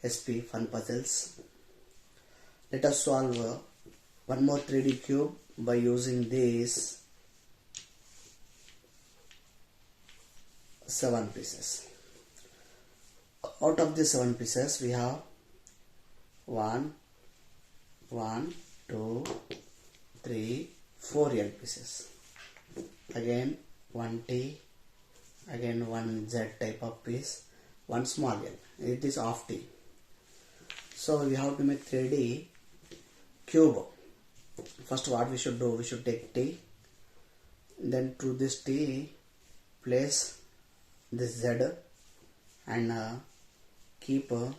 SP Fun Puzzles. Let us solve one more 3D cube by using these 7 pieces. Out of these 7 pieces we have 1, 2, 3, 4 L pieces. Again 1 T, again 1 Z type of piece, 1 small L. It is half T. So we have to make 3D cube. First what we should do, we should take T, then through this T place this Z and keep 1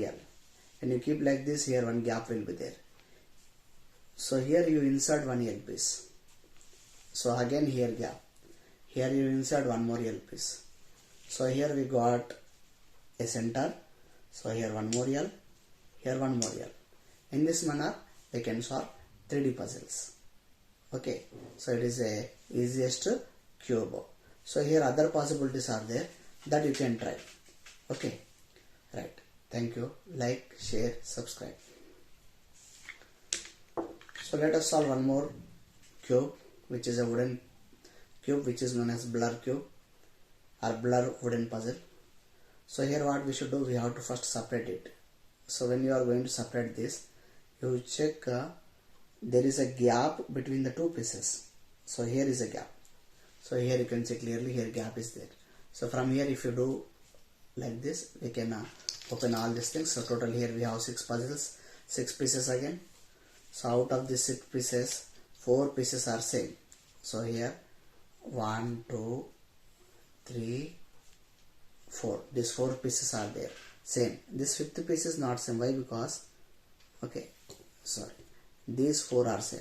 L. When you keep like this, here one gap will be there. So here you insert 1 L piece. So again here gap. Here you insert 1 more L piece. So here we got a center. So here 1 more L. Here 1 more L. In this manner we can solve 3D puzzles. Okay. So it is a easiest cube. So here other possibilities are there that you can try. Okay. Right. Thank you. Like, share, subscribe. So let us solve one more cube, which is a wooden cube, which is known as blur cube or blur wooden puzzle. So here what we should do, we have to first separate it. So when you are going to separate this, you check there is a gap between the two pieces. So here is a gap. So here you can see clearly, here gap is there. So from here if you do like this, we can open all these things. So total here we have 6 puzzles, 6 pieces again. So out of these 6 pieces, 4 pieces are same. So here 1, 2, 3, 4. These 4 pieces are there, same. This 5th piece is not same. Why? Because these 4 are same.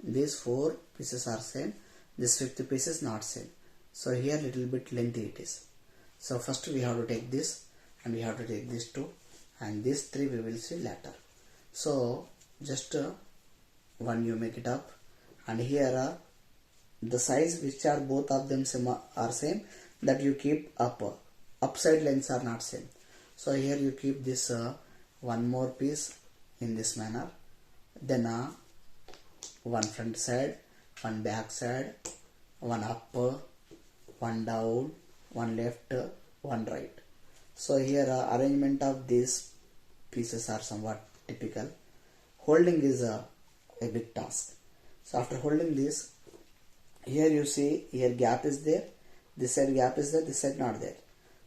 These 4 pieces are same. This 5th piece is not same. So here little bit lengthy it is. So first we have to take this and we have to take these 2 and these 3 we will see later. So just one you make it up, and here the size which are both of them are same, that you keep up. Upside lengths are not same. So here you keep this one more piece in this manner, then one front side, one back side, one up, one down, one left, one right. So here arrangement of these pieces are somewhat typical. Holding is a big task. So after holding this, here you see here gap is there, this side gap is there, this side not there.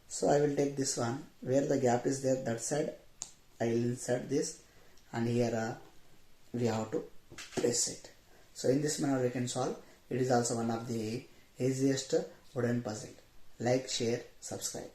So I will take this one where the gap is there, that side I will insert this, and here we have to place it. So in this manner we can solve. It is also one of the easiest wooden puzzle. Like, share, subscribe.